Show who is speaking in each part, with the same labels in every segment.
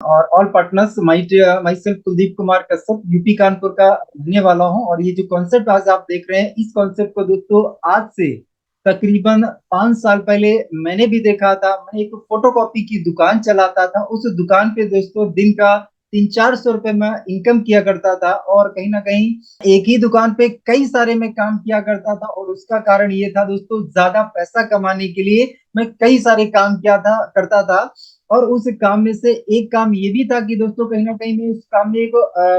Speaker 1: और all partners my self Kuldeep Kumar Kashyap UP Kanpur का रहने वाला हूं। और ये जो कॉन्सेप्ट आज आप देख रहे हैं, इस कॉन्सेप्ट को दोस्तों आज से तकरीबन 5 साल पहले मैंने भी देखा था। मैं एक फोटोकॉपी की दुकान चलाता था। उस दुकान पे दोस्तों दिन का 300-400 रुपए में इनकम किया करता था, और कहीं ना कहीं एक ही दुकान पे कई सारे मैं काम किया करता था। और उसका कारण ये था दोस्तों, ज्यादा पैसा कमाने के लिए मैं कई सारे काम किया था करता था। और उस काम में से एक काम ये भी था कि दोस्तों कहीं ना कहीं मैं उस काम में एक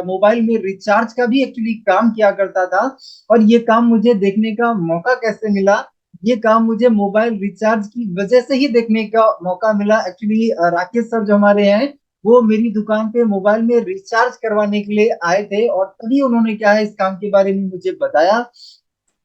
Speaker 1: मोबाइल में रिचार्ज का भी एक्चुअली काम किया करता था। और ये काम मुझे देखने का मौका कैसे मिला? ये काम मुझे मोबाइल रिचार्ज की वजह से ही देखने का मौका मिला। एक्चुअली राकेश सर जो हमारे हैं, वो मेरी दुकान पे मोबाइल में रिचार्ज करवाने के लिए आए थे, और तभी उन्होंने क्या है इस काम के बारे में मुझे बताया।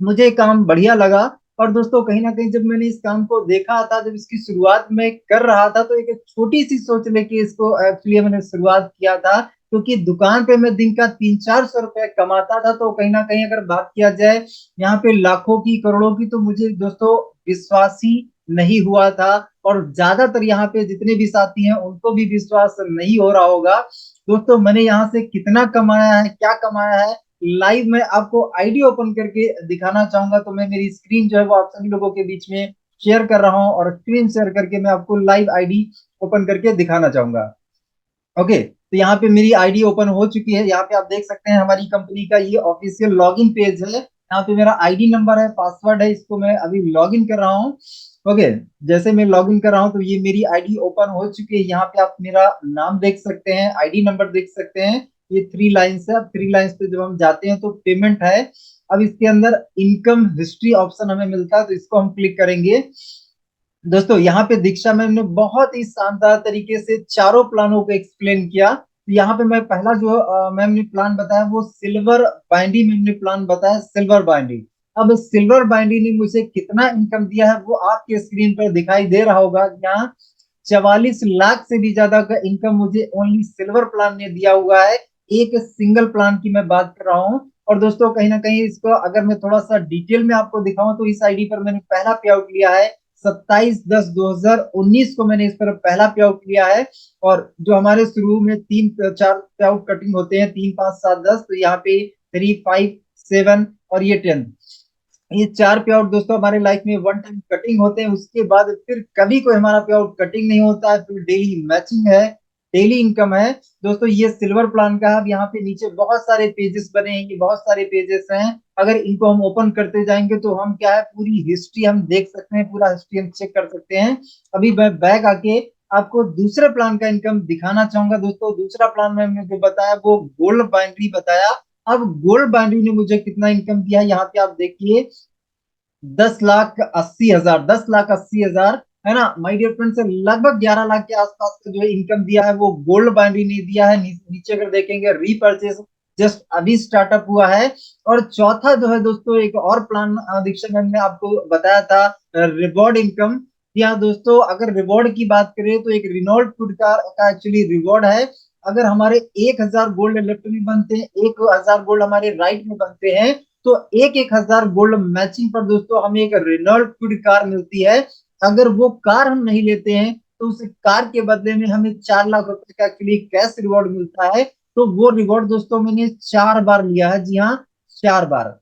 Speaker 1: मुझे काम बढ़िया लगा। और दोस्तों कहीं ना कहीं जब मैंने इस काम को देखा था, जब इसकी शुरुआत में कर रहा था, तो एक छोटी सी सोच लेके इसको एक्चुअली मैंने शुरुआत किया था। क्योंकि दुकान पे मैं दिन का 300-400 रुपए कमाता था, तो कहीं ना कहीं अगर बात किया जाए यहाँ पे लाखों की करोड़ों की, तो मुझे दोस्तों विश्वास ही नहीं हुआ था। और ज्यादातर यहाँ पे जितने भी साथी हैं उनको भी विश्वास नहीं हो रहा होगा। दोस्तों मैंने यहाँ से कितना कमाया है, क्या कमाया है, लाइव मैं आपको आईडी ओपन करके दिखाना चाहूंगा। तो मैं मेरी स्क्रीन जो है वो आप सभी लोगों के बीच में शेयर कर रहा हूं, और स्क्रीन शेयर करके मैं आपको लाइव आईडी ओपन करके दिखाना चाहूंगा। ओके, तो यहाँ पे मेरी आईडी ओपन हो चुकी है। यहाँ पे आप देख सकते हैं हमारी कंपनी का ये ऑफिशियल लॉगिन पेज है। यहाँ पे मेरा आईडी नंबर है, पासवर्ड है, इसको मैं अभी लॉगिन कर रहा हूँ। ओके, जैसे मैं लॉगिन कर रहा हूँ तो ये मेरी आईडी ओपन हो चुकी है। यहाँ पे आप मेरा नाम देख सकते हैं, आईडी नंबर देख सकते हैं। ये 3 लाइन्स है। अब 3 लाइन्स पे जब हम जाते हैं तो पेमेंट है। अब इसके अंदर इनकम हिस्ट्री ऑप्शन हमें मिलता है, तो इसको हम क्लिक करेंगे। दोस्तों यहाँ पे दीक्षा मैम ने बहुत ही शानदार तरीके से चारों प्लानों को एक्सप्लेन किया। तो यहाँ पे मैं पहला जो मैम ने प्लान बताया वो सिल्वर बाइंडी मैम ने प्लान बताया, सिल्वर बाइंडी। अब सिल्वर बाइंडी ने मुझे कितना इनकम दिया है वो आपके स्क्रीन पर दिखाई दे रहा होगा। यहाँ 44 लाख से भी ज्यादा का इनकम मुझे ओनली सिल्वर प्लान ने दिया हुआ है। एक सिंगल प्लान की मैं बात कर रहा हूँ। और दोस्तों कहीं ना कहीं इसको अगर मैं थोड़ा सा डिटेल में आपको दिखाऊं, तो इस आईडी पर मैंने पहला पे आउट लिया है 27/10/2019 को मैंने इस पर पहला पे आउट लिया है। और जो हमारे शुरू में 3-4 पे आउट कटिंग होते हैं, 3, 5, 7, 10, तो यहाँ पे 3, 5, 7 और ये 10, ये 4 पे आउट दोस्तों हमारे लाइफ में वन टाइम कटिंग होते हैं। उसके बाद फिर कभी कोई हमारा पे आउट कटिंग नहीं होता है। फिर डेली मैचिंग है, डेली इनकम है। दोस्तों ये सिल्वर प्लान का है। अब यहाँ पे नीचे बहुत सारे पेजेस बने हैं, ये बहुत सारे पेजेस हैं। अगर इनको हम ओपन करते जाएंगे तो हम क्या है पूरी हिस्ट्री हम देख सकते हैं, पूरा हिस्ट्री हम चेक कर सकते हैं। अभी मैं बैक आके आपको दूसरे प्लान का इनकम दिखाना चाहूंगा। दोस्तों दूसरा प्लान मैंने जो बताया वो गोल्ड बाइंड्री बताया। अब गोल्ड बाइंड्री ने मुझे कितना इनकम दिया है यहाँ पे आप देखिए, 10,80,000, 10,80,000 है ना माय डियर फ्रेंड्स। लगभग 11 लाख के आसपास का जो है इनकम दिया है वो गोल्ड बाइंड्री ने दिया है। नीचे अगर देखेंगे रीपर्चेस जस्ट अभी स्टार्टअप हुआ है। और चौथा जो है दोस्तों एक और प्लान दीक्षा मैम ने आपको बताया था, रिवॉर्ड इनकम। यहाँ दोस्तों अगर रिवॉर्ड की बात करें तो एक रिनॉल्ट फूड का एक्चुअली रिवॉर्ड है। अगर हमारे 1,000 गोल्ड लेफ्ट में बनते हैं, 1,000 गोल्ड हमारे राइट में बनते हैं, तो 1,000 गोल्ड मैचिंग पर दोस्तों हमें एक रेनॉल्ट क्विड कार मिलती है। अगर वो कार हम नहीं लेते हैं तो उस कार के बदले में हमें 4 लाख रुपए का के लिए कैश रिवॉर्ड मिलता है। तो वो रिवॉर्ड दोस्तों मैंने 4 बार लिया है, जी हाँ 4 बार।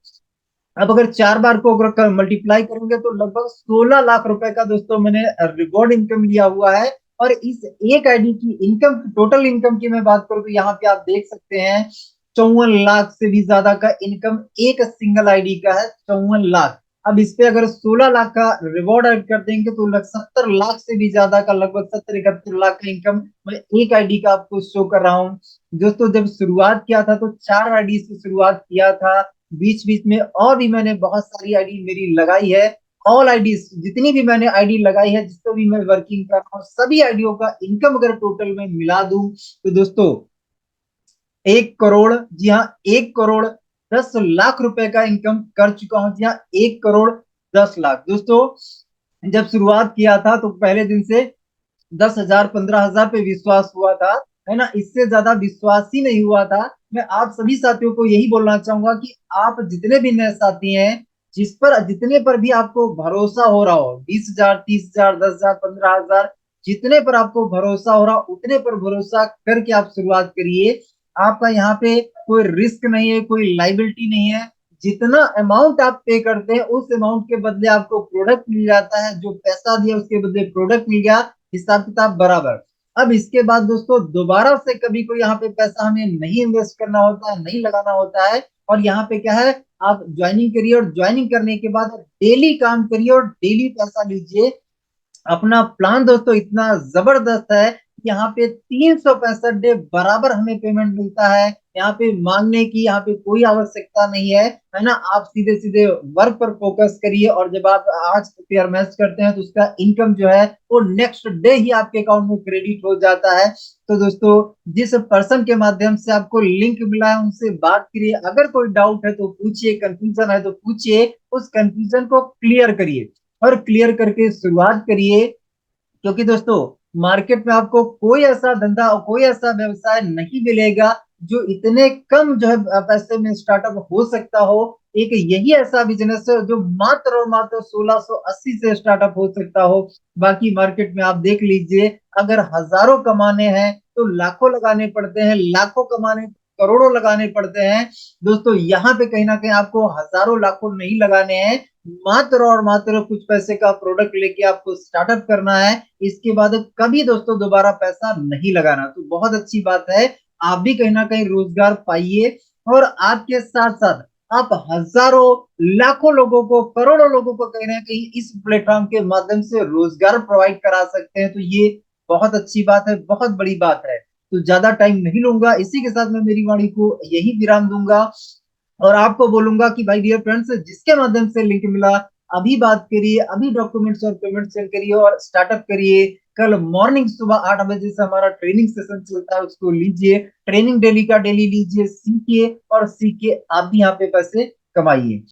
Speaker 1: अब अगर 4 बार को अगर मल्टीप्लाई करेंगे तो लगभग 16 लाख रुपए का दोस्तों मैंने रिवॉर्ड इनकम लिया हुआ है। और इस एक आईडी की इनकम, टोटल इनकम की मैं बात करूं तो यहाँ पे आप देख सकते हैं 54 लाख से भी ज्यादा का इनकम एक सिंगल आईडी का है, 54 लाख। अब इस पे अगर 16 लाख का रिवॉर्ड ऐड कर देंगे तो लग 70 लाख से भी ज्यादा का, लगभग 70-71 लाख का इनकम मैं एक आईडी का आपको शो कर रहा हूँ। दोस्तों जब शुरुआत किया था तो 4 आईडी से शुरुआत किया था। बीच बीच में और भी मैंने बहुत सारी आईडी मेरी लगाई है। ऑल आईडी जितनी भी मैंने आईडी लगाई है, जिस पे भी मैं वर्किंग कर रहा हूँ, सभी आईडियों का इनकम अगर टोटल में मिला दूं तो दोस्तों 1 करोड़, जी हाँ 1,10,00,000 रुपए का इनकम कर चुका हूँ। जी हाँ 1,10,00,000 दोस्तों। जब शुरुआत किया था तो पहले दिन से 10,000 15,000 पे विश्वास हुआ था, है ना, इससे ज्यादा विश्वास ही नहीं हुआ था। मैं आप सभी साथियों को यही बोलना चाहूंगा कि आप जितने भी नए साथी हैं, जितने पर भी आपको भरोसा हो रहा हो, 20,000 30,000 10,000 15,000, जितने पर आपको भरोसा हो रहा उतने पर भरोसा करके आप शुरुआत करिए। आपका यहाँ पे कोई रिस्क नहीं है, कोई लाइबिलिटी नहीं है। जितना अमाउंट आप पे करते हैं उस अमाउंट के बदले आपको प्रोडक्ट मिल जाता है, जो पैसा दिया उसके बदले प्रोडक्ट मिल गया, हिसाब किताब बराबर। अब इसके बाद दोस्तों दोबारा से कभी कोई यहाँ पे पैसा हमें नहीं इन्वेस्ट करना होता है, नहीं लगाना होता है। और यहाँ पे क्या है, आप ज्वाइनिंग करिए और ज्वाइनिंग करने के बाद डेली काम करिए और डेली पैसा लीजिए। अपना प्लान दोस्तों इतना जबरदस्त है, यहाँ पे 365 डे बराबर हमें पेमेंट मिलता है। यहाँ पे मांगने की यहाँ पे कोई आवश्यकता नहीं है ना। आप सीधे सीधे वर्क पर फोकस करिए और जब आप आज पेयर मैच करते हैं तो उसका इनकम जो है वो नेक्स्ट डे ही आपके अकाउंट में क्रेडिट हो जाता है। तो दोस्तों जिस पर्सन के माध्यम से आपको लिंक मिला है उनसे बात करिए, अगर कोई डाउट है तो पूछिए, कंफ्यूजन है तो पूछिए, उस कंफ्यूजन को क्लियर करिए और क्लियर करके शुरुआत करिए। क्योंकि दोस्तों मार्केट में आपको कोई ऐसा धंधा और कोई ऐसा व्यवसाय नहीं मिलेगा जो इतने कम जो है पैसे में स्टार्टअप हो सकता हो। एक यही ऐसा बिजनेस है जो मात्र और मात्र 1680 से स्टार्टअप हो सकता हो। बाकी मार्केट में आप देख लीजिए, अगर हजारों कमाने हैं तो लाखों लगाने पड़ते हैं, लाखों कमाने करोड़ों लगाने पड़ते हैं। दोस्तों यहाँ पे कहीं ना कहीं आपको हजारों लाखों नहीं लगाने हैं, मात्र और मात्र कुछ पैसे का प्रोडक्ट लेके आपको स्टार्टअप करना है। इसके बाद कभी दोस्तों दोबारा पैसा नहीं लगाना। तो बहुत अच्छी बात है, आप भी कहीं ना कहीं रोजगार पाइए और आपके साथ साथ आप हजारों लाखों लोगों को, करोड़ों लोगों को कहीं ना कहीं इस प्लेटफॉर्म के माध्यम से रोजगार प्रोवाइड करा सकते हैं। तो ये बहुत अच्छी बात है, बहुत बड़ी बात है। तो ज्यादा टाइम नहीं लूंगा, इसी के साथ मैं मेरी वाणी को यही विराम दूंगा और आपको बोलूंगा कि भाई डियर फ्रेंड्स, जिसके माध्यम से लिंक मिला अभी बात करिए, अभी डॉक्यूमेंट्स और पेमेंट सेंड करिए और स्टार्टअप करिए। कल मॉर्निंग सुबह 8 बजे से हमारा ट्रेनिंग सेशन चलता है, उसको लीजिए। ट्रेनिंग डेली का डेली लीजिए, सीखिए और सीख के आप भी यहाँ पे पैसे कमाइए।